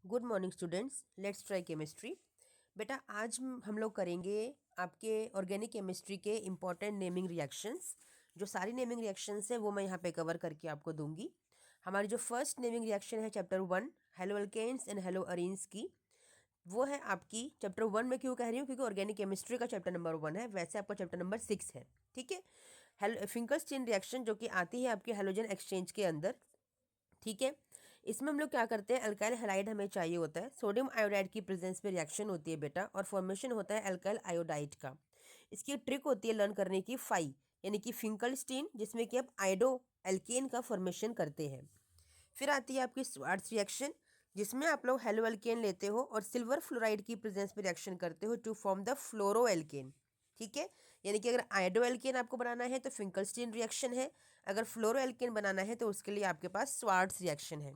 Good morning students, let's try chemistry. बेटा आज हम लोग करेंगे आपके ऑर्गेनिक केमिस्ट्री के इम्पॉर्टेंट नेमिंग रिएक्शंस। जो सारी नेमिंग रिएक्शंस है वो मैं यहाँ पे कवर करके आपको दूंगी। हमारी जो फर्स्ट नेमिंग रिएक्शन है chapter 1 haloalkanes and haloarenes की, वो है आपकी चैप्टर 1 में। क्यों कह रही हूँ? क्योंकि ऑर्गेनिक केमिस्ट्री का चैप्टर नंबर 1 है, वैसे आपका चैप्टर नंबर 6 है। ठीक है। फिंकलस्टीन रिएक्शन जो कि आती है आपके हेलोजन एक्सचेंज के अंदर। ठीक है। इसमें हम लोग क्या करते हैं, अल्काइल हैलाइड हमें चाहिए होता है, सोडियम आयोडाइड की प्रेजेंस पे रिएक्शन होती है बेटा, और फॉर्मेशन होता है अल्काइल आयोडाइड का। इसकी एक ट्रिक होती है लर्न करने की, फाई यानी कि फिंकलस्टीन, जिसमें कि आप आयोडो एल्केन का फॉर्मेशन करते हैं। फिर आती है आपकी स्वार्ट्स रिएक्शन, जिसमें आप लोग हेलो एल्केन लेते हो और सिल्वर फ्लोराइड की प्रेजेंस पे रिएक्शन करते हो to form the fluoroalkane. ठीक है। यानी कि अगर आयोडो एल्केन आपको बनाना है तो फिंकलस्टीन रिएक्शन है, अगर फ्लोरो एल्केन बनाना है तो उसके लिए आपके पास स्वार्ट्स रिएक्शन है।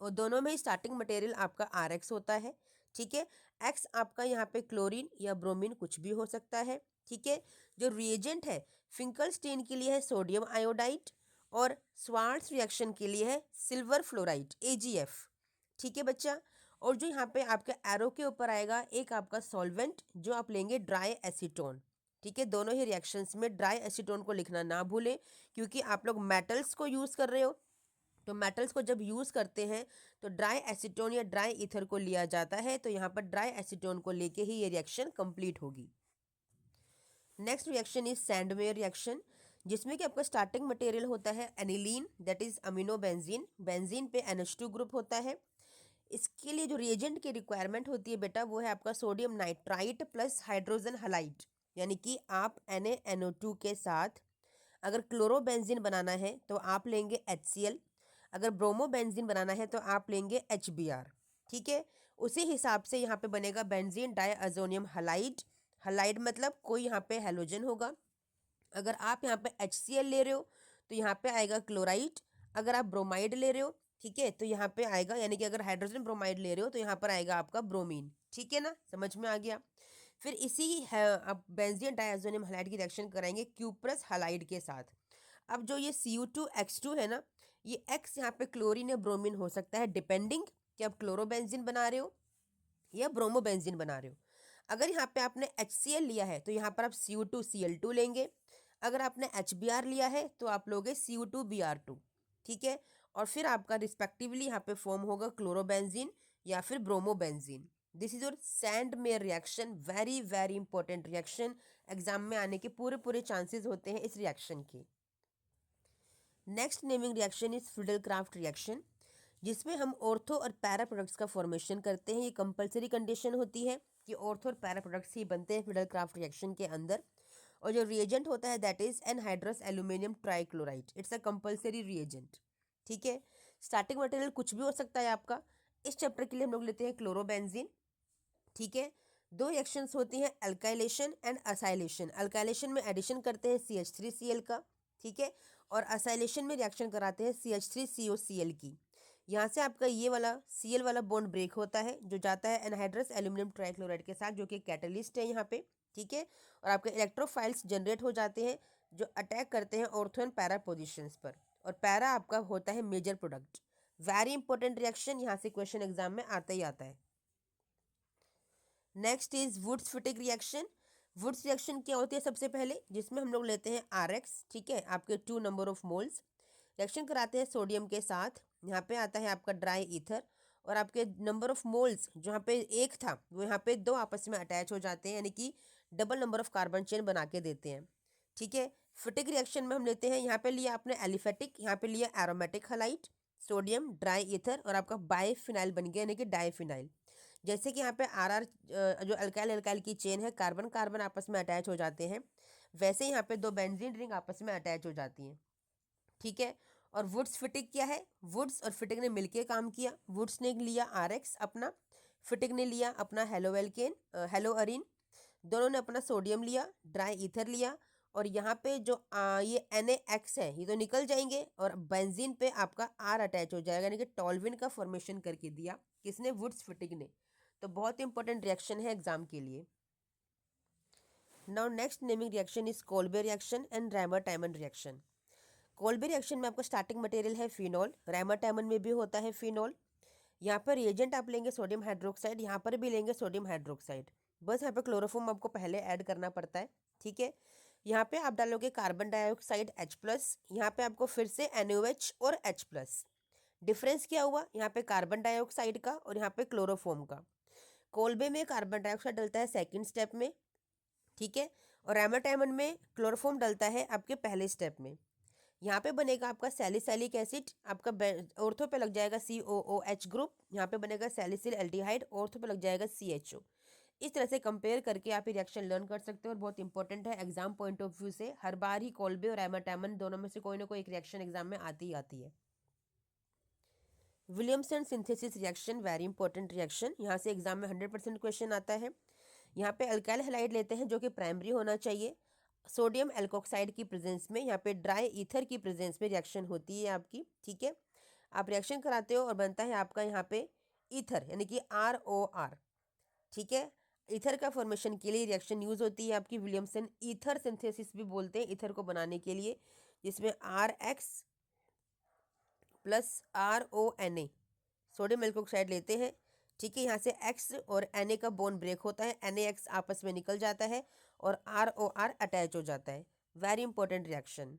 और दोनों में स्टार्टिंग मटेरियल आपका आर एक्स होता है। ठीक है। एक्स आपका यहाँ पे क्लोरीन या ब्रोमीन कुछ भी हो सकता है। ठीक है। जो रिएजेंट है फिंकलस्टीन के लिए है सोडियम आयोडाइड, और स्वार्ट्स रिएक्शन के लिए है सिल्वर फ्लोराइड AgF। ठीक है बच्चा। और जो यहाँ पे आपके एरो के ऊपर आएगा एक आपका सॉल्वेंट, जो आप लेंगे ड्राई एसीटोन। ठीक है। दोनों ही रिएक्शंस में ड्राई एसीटोन को लिखना ना भूलें, क्योंकि आप लोग मेटल्स को यूज़ कर रहे हो। तो मेटल्स को जब यूज़ करते हैं तो ड्राई एसीटोन या ड्राई ईथर को लिया जाता है, तो यहाँ पर ड्राई एसीटोन को लेके ही ये रिएक्शन कंप्लीट होगी। Next reaction is Sandmeyer reaction, जिसमें कि आपका स्टार्टिंग मटेरियल होता है aniline, that is amino benzene. Benzene पे NH2 ग्रुप होता है। इसके लिए जो रिएजेंट की रिक्वायरमेंट होती है बेटा, वो है आपका sodium nitrite plus hydrogen halide. यानी कि आप NaNO2 के साथ अगर क्लोरोबेंजीन बनाना है तो आप लेंगे HCl, अगर ब्रोमोबेंजीन बनाना है तो आप लेंगे HBr। ठीक है। उसी हिसाब से यहाँ पे बनेगा बेंजीन डाइअज़ोनियम हलाइड। हलाइड मतलब कोई यहाँ पे हेलोजन होगा। अगर आप यहाँ पे HCl ले रहे हो तो यहाँ पे आएगा क्लोराइड। अगर आप ब्रोमाइड ले रहे हो, ठीक है, तो यहाँ पे आएगा, यानी कि अगर हाइड्रोजन ब्रोमाइड ले रहे हो तो यहाँ पर आएगा आपका ब्रोमीन। ठीक है ना, समझ में आ गया। फिर इसी है अब बेंजीन डाइअज़ोनियम हलाइड की रिएक्शन कराएंगे क्यूप्रस हलाइड के साथ। अब जो ये Cu2X2 है ना, ये X यहाँ पे क्लोरीन या ब्रोमीन हो सकता है, डिपेंडिंग कि आप क्लोरोबेंजीन बना रहे हो या ब्रोमोबेंजीन बना रहे हो। अगर यहाँ पे आपने HCl लिया है तो यहाँ पर आप Cu2Cl2 लेंगे। अगर आपने HBr लिया है तो आप लोगे Cu2Br2। ठीक है। और फिर आपका रिस्पेक्टिवली यहाँ पे फॉर्म होगा क्लोरोबेंजीन या फिर bromobenzene. This is your Sandmeyer reaction, very very important reaction. Exam में आने के पूरे पूरे चांसेस होते हैं इस रिएक्शन के। Next naming reaction is Friedel Crafts reaction, जिसमें हम ऑर्थो और पैरा प्रोडक्ट्स का फॉर्मेशन करते हैं। ये कंपलसरी कंडीशन होती है कि ऑर्थो और पैरा प्रोडक्ट्स ही बनते हैं फिडेलक्राफ्ट रिएक्शन के अंदर। और जो रिएजेंट होता है that is anhydrous aluminium trichloride, it's a compulsory reagent. ठीक है। स्टार्टिंग मटेरियल कुछ भी हो सकता है आपका। इस चैप्टर के लिए हम लोग लेते हैं क्लोरोबेंजीन। ठीक है। दो रिएक्शंस होती हैं, अल्काइलेशन एंड असाइलेशन। अल्काइलेशन में एडिशन करते हैं CH3Cl का। ठीक है। और असाइलेशन में रिएक्शन कराते हैं CH3COCl की। यहाँ से आपका ये वाला Cl वाला बॉन्ड ब्रेक होता है, जो जाता है एनहाइड्रस एल्यूमिनियम ट्राइक्लोराइड के साथ, जो कि कैटलिस्ट है यहाँ पे। ठीक है। और आपके इलेक्ट्रोफाइल्स जनरेट हो जाते हैं, जो अटैक करते हैं ऑर्थो एंड पैरा पोजिशंस पर। और पैरा आपका होता है major product. Very important reaction, यहाँ से क्वेश्चन एग्जाम में आता ही आता है। Next is Wurtz Fittig reaction. Wurtz reaction क्या होती है सबसे पहले, जिसमें हम लोग लेते हैं RX। ठीक है। आपके 2 नंबर ऑफ मोल्स रिएक्शन कराते हैं सोडियम के साथ। यहाँ पे आता है आपका ड्राई ईथर, और आपके नंबर ऑफ मोल्स जहाँ पे एक था वो यहाँ पे 2 आपस में अटैच हो जाते हैं, यानी कि double number of carbon chain बना के देते हैं। ठीक है। फिटिक रिएक्शन में हम लेते हैं, यहाँ पे लिया आपने एलिफेटिक, यहाँ पे लिया aromatic halide, sodium dry ether, और आपका बाइफिनाइल बन गया, यानी कि डाइफिनाइल। जैसे कि यहाँ पे RR जो अल्काइल अल्काइल की चेन है, कार्बन कार्बन आपस में अटैच हो जाते हैं, वैसे यहाँ पे 2 बेंजीन रिंग आपस में अटैच हो जाती हैं। ठीक है। और वुड्स फिटिक क्या है, वुड्स और फिटिक ने मिलके काम किया। वुड्स ने लिया RX अपना, फिटिक ने लिया अपना हेलो एल्केन हेलो अरीन। दोनों ने अपना सोडियम लिया, ड्राई ईथर लिया, और यहाँ पे जो ये NaX है ये तो निकल जाएंगे, और बेंजीन पे आपका R अटैच हो जाएगा, यानी कि टॉल्विन का फॉर्मेशन करके दिया। किसने? वुड्स फिटिक ने। तो बहुत इंपॉर्टेंट रिएक्शन है एग्जाम के लिए। Now next naming reaction is Kolbe reaction and rammer टाइमन reaction. Kolbe reaction में आपका स्टार्टिंग मटेरियल है फिनॉल, रैमर टाइमन में भी होता है फिनॉल। यहाँ पर रिएजेंट आप लेंगे सोडियम हाइड्रोक्साइड, यहाँ पर भी लेंगे सोडियम हाइड्रोक्साइड, बस यहाँ पे क्लोरोफॉर्म आपको पहले ऐड करना पड़ता है। ठीक है, यहाँ पे आप डालोगे कार्बन डाइऑक्साइड H+, यहाँ पे आपको फिर से NaOH और H+। डिफरेंस क्या हुआ, यहाँ पे कार्बन डाइऑक्साइड का और यहाँ पे क्लोरोफॉर्म का। कोलबे में कार्बन डाइऑक्साइड डलता है सेकंड स्टेप में, ठीक है, और एमाटाइमन में क्लोरोफॉर्म डलता है आपके पहले स्टेप में। यहाँ पे बनेगा आपका सैलिसिलिक एसिड, आपका ऑर्थो पे लग जाएगा COOH ग्रुप, यहाँ पे बनेगा सैलिसिल एल्डिहाइड, ऑर्थो पे लग जाएगा CHO। इस तरह से कंपेयर करके आप ये रिएक्शन लर्न कर सकते हो और बहुत इंपॉर्टेंट है एग्जाम पॉइंट ऑफ व्यू से। हर बार ही कोलबे और एमाटाइमन दोनों में से कोई ना कोई एक रिएक्शन एग्जाम में आती ही आती है। Williamson synthesis reaction, very important reaction, यहाँ से एग्जाम में 100% क्वेश्चन आता है। यहाँ पे अल्काइल हैलाइड लेते हैं जो कि प्राइमरी होना चाहिए, सोडियम एल्कोक्साइड की प्रेजेंस में, यहाँ पे ड्राई ईथर की प्रेजेंस में रिएक्शन होती है आपकी। ठीक है, आप रिएक्शन कराते हो और बनता है आपका यहाँ पे ईथर यानी कि ROR। ठीक है, ईथर का फॉर्मेशन के लिए रिएक्शन यूज होती है आपकी विलियमसन ईथर सिंथेसिस भी बोलते हैं ईथर को बनाने के लिए, जिसमें RX + RONA सोडियम एल्कोक्साइड लेते हैं। ठीक है, यहाँ से X और Na का बोन ब्रेक होता है, NaX आपस में निकल जाता है और ROR अटैच हो जाता है। Very important reaction.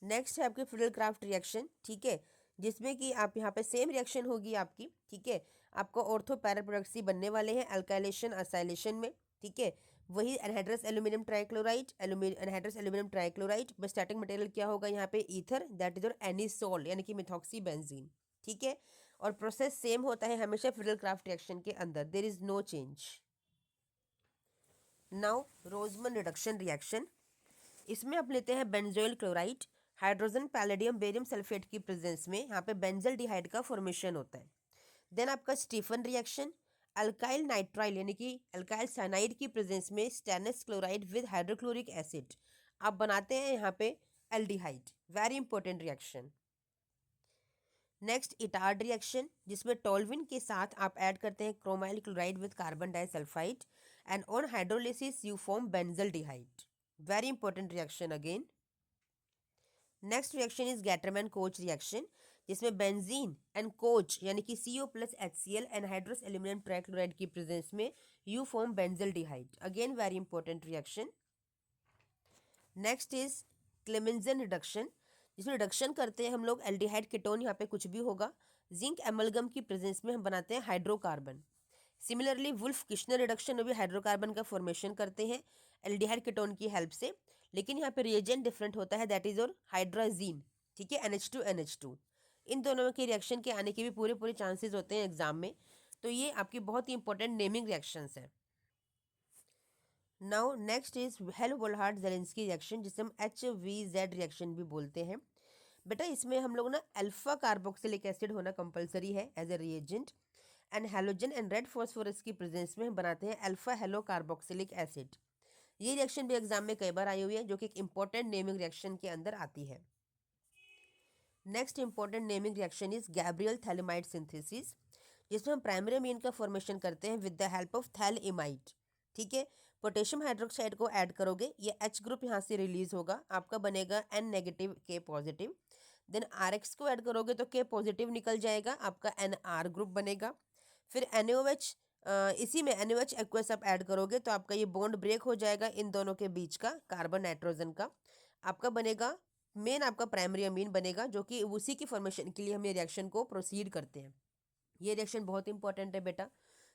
नेक्स्ट है आपकी फ्रिडल क्राफ्ट रिएक्शन। ठीक है, जिसमें कि आप यहाँ पे सेम रिएक्शन होगी आपकी। ठीक है, आपको ऑर्थो पैरा प्रोडक्ट्स ही बनने वाले हैं अल्काइलेशन असाइलेशन में। ठीक है, वही anhydrous aluminium trichloride, anhydrous aluminium trichloride, बस स्टार्टिंग मटेरियल क्या होगा यहाँ पे ईथर, दैट इज और एनिसोल यानी कि मिथॉक्सी बेंजीन। ठीक है, और प्रोसेस सेम होता है हमेशा फ्रिडल क्राफ्ट रिएक्शन के अंदर, there is no change. Now Rosenmund reduction reaction, इसमें आप लेते हैं benzoyl chloride, hydrogen palladium barium sulphate की प्रेजेंस में, यहाँ पे बेंजल डिहाइड का फॉर्मेशन होता है। देन आपका स्टीफन रिएक्शन, अल्काइल नाइट्राइल यानी कि अल्काइल साइनाइड की प्रेजेंस में stannous chloride with hydrochloric acid आप बनाते हैं यहाँ पे aldehyde. Very important reaction. Next Etard reaction, जिसमें टोल्विन के साथ आप ऐड करते हैं chromyl chloride with carbon disulphide and on hydrolysis you form benzaldehyde. Very important reaction again. Next reaction is Gattermann Koch reaction, जिसमें benzene and Koch यानी कि CO+HCl anhydrous aluminium trichloride की presence में you form benzaldehyde. Again very important reaction. Next is Clemmensen reduction, जिसमें reduction करते हैं हम लोग एल्डिहाइड कीटोन, यहाँ पे कुछ भी होगा, जिंक एमलगम की प्रेजेंस में हम बनाते हैं hydrocarbon. Similarly Wolff Kishner reduction में भी हाइड्रोकार्बन का फॉर्मेशन करते हैं एल्डिहाइड कीटोन की हेल्प से, लेकिन यहाँ पे रिएजेंट डिफरेंट होता है, दैट इज और हाइड्राजीन। ठीक है, NH2NH2। इन दोनों के रिएक्शन के आने के भी पूरे पूरे चांसेस होते हैं एग्जाम में, तो ये आपकी बहुत ही इंपॉर्टेंट नेमिंग रिएक्शंस है। Now next is Helmholtz Zelensky reaction, जिसे हम HVZ रिएक्शन भी बोलते हैं। बेटा इसमें हम लोग ना अल्फा कार्बोक्सिलिक एसिड होना कंपलसरी है as a reagent, and halogen and red phosphorus की प्रेजेंस में हम बनाते हैं अल्फा हेलो कार्बोक्सिलिक एसिड। ये रिएक्शन भी एग्जाम में कई बार आई हुई है, जो कि एक इंपॉर्टेंट नेमिंग रिएक्शन के अंदर आती है। Next important naming reaction is Gabriel phthalimide synthesis, जिसमें हम प्राइमरी अमीन का फॉर्मेशन करते हैं with the help of phthalimide. ठीक है, पोटेशियम हाइड्रोक्साइड को ऐड करोगे, ये H ग्रुप यहाँ से रिलीज होगा, आपका बनेगा N- K positive. Then RX को ऐड करोगे तो K पॉजिटिव निकल जाएगा, आपका NR ग्रुप बनेगा। फिर NaOH, इसी में NaOH एक्वस आप ऐड करोगे तो आपका ये बॉन्ड ब्रेक हो जाएगा इन दोनों के बीच का, कार्बन नाइट्रोजन का, आपका बनेगा मेन आपका प्राइमरी अमीन बनेगा, जो कि उसी की फॉर्मेशन के लिए हम ये रिएक्शन को प्रोसीड करते हैं। ये रिएक्शन बहुत इंपॉर्टेंट है बेटा,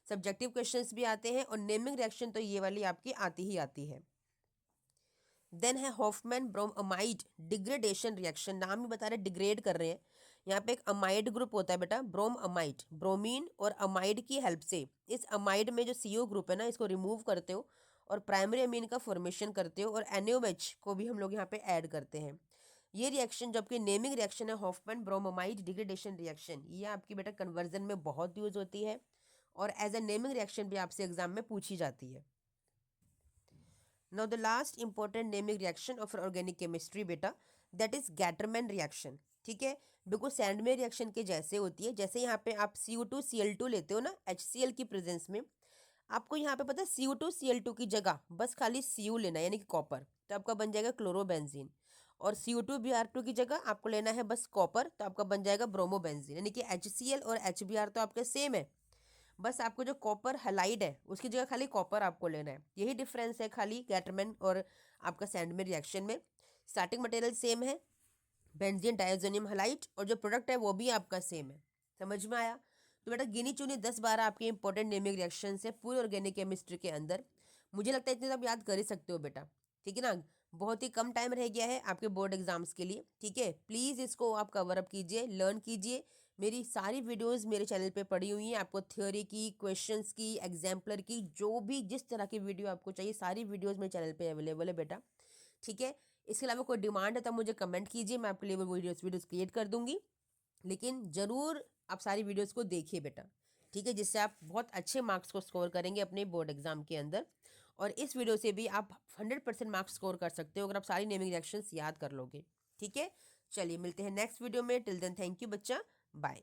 सब्जेक्टिव क्वेश्चंस भी आते हैं और नेमिंग रिएक्शन तो ये वाली आपकी आती ही आती है। देन है हॉफमैन ब्रोमाइड डिग्रेडेशन रिएक्शन, नाम ही बता रहे डिग्रेड कर रहे हैं। यहाँ पे एक अमाइड ग्रुप होता है बेटा, ब्रोम अमाइड, ब्रोमीन और अमाइड की हेल्प से इस अमाइड में जो CO ग्रुप है ना, इसको रिमूव करते हो और प्राइमरी अमीन का फॉर्मेशन करते हो, और NaOH को भी हम लोग यहाँ पे ऐड करते हैं। ये रिएक्शन जबकि नेमिंग रिएक्शन है हॉफमैन ब्रोमाइड डिग्रेडेशन रिएक्शन, ये आपकी बेटा कन्वर्जन में बहुत यूज होती है और एज ए नेमिंग रिएक्शन भी आपसे एग्जाम में पूछी जाती है। Now the last important naming reaction of organic chemistry बेटा, दैट इज गैटरमैन रिएक्शन। ठीक है, बिल्कुल सैंडमेयर रिएक्शन के जैसे होती है, जैसे यहाँ पे आप CO2Cl2 लेते हो ना HCl की प्रेजेंस में, आपको यहाँ पे पता है CO2Cl2 की जगह बस खाली Cu लेना है यानी कि कॉपर, तो आपका बन जाएगा क्लोरोबेंजीन। और CO2Br2 की जगह आपको लेना है बस कॉपर, तो आपका बन जाएगा ब्रोमोबेंजीन। यानी कि HCl और HBr तो आपके सेम है, बस आपको जो कॉपर हैलाइड है उसकी जगह खाली कॉपर आपको लेना है। यही डिफरेंस है खाली कैटरमैन और आपका सैंडमैन रिएक्शन में। स्टार्टिंग मटेरियल सेम है, बेंजीन डाइज़ोनियम हैलाइड, और जो प्रोडक्ट है वो भी आपका सेम है। समझ में आया? तो बेटा गिनी चुनी 10-12 आपके इंपॉर्टेंट नेमिंग रिएक्शन है पूरे ऑर्गेनिक केमिस्ट्री के अंदर। मुझे लगता है इतने तो आप याद कर ही सकते हो बेटा, ठीक है ना। बहुत ही कम टाइम रह गया है आपके बोर्ड एग्जाम्स के लिए, ठीक है। प्लीज़ इसको आप कवर अप कीजिए, लर्न कीजिए। मेरी सारी वीडियोस मेरे चैनल पे पड़ी हुई हैं, आपको थ्योरी की, क्वेश्चंस की, एग्जाम्पलर की, जो भी जिस तरह की वीडियो आपको चाहिए सारी वीडियोस मेरे चैनल पे अवेलेबल है बेटा, ठीक है। इसके अलावा कोई डिमांड है तो मुझे कमेंट कीजिए, मैं आपके लिए वो वीडियोस क्रिएट कर दूंगी। लेकिन ज़रूर आप सारी वीडियोस को देखिए बेटा, ठीक है, जिससे आप बहुत अच्छे मार्क्स को स्कोर करेंगे अपने बोर्ड एग्जाम के अंदर। और इस वीडियो से भी आप 100% मार्क्स स्कोर कर सकते हो अगर आप सारी नेमिंग रिएक्शंस याद कर लोगे, ठीक है। चलिए मिलते हैं नेक्स्ट वीडियो में, टिल देन थैंक यू बच्चा, बाय।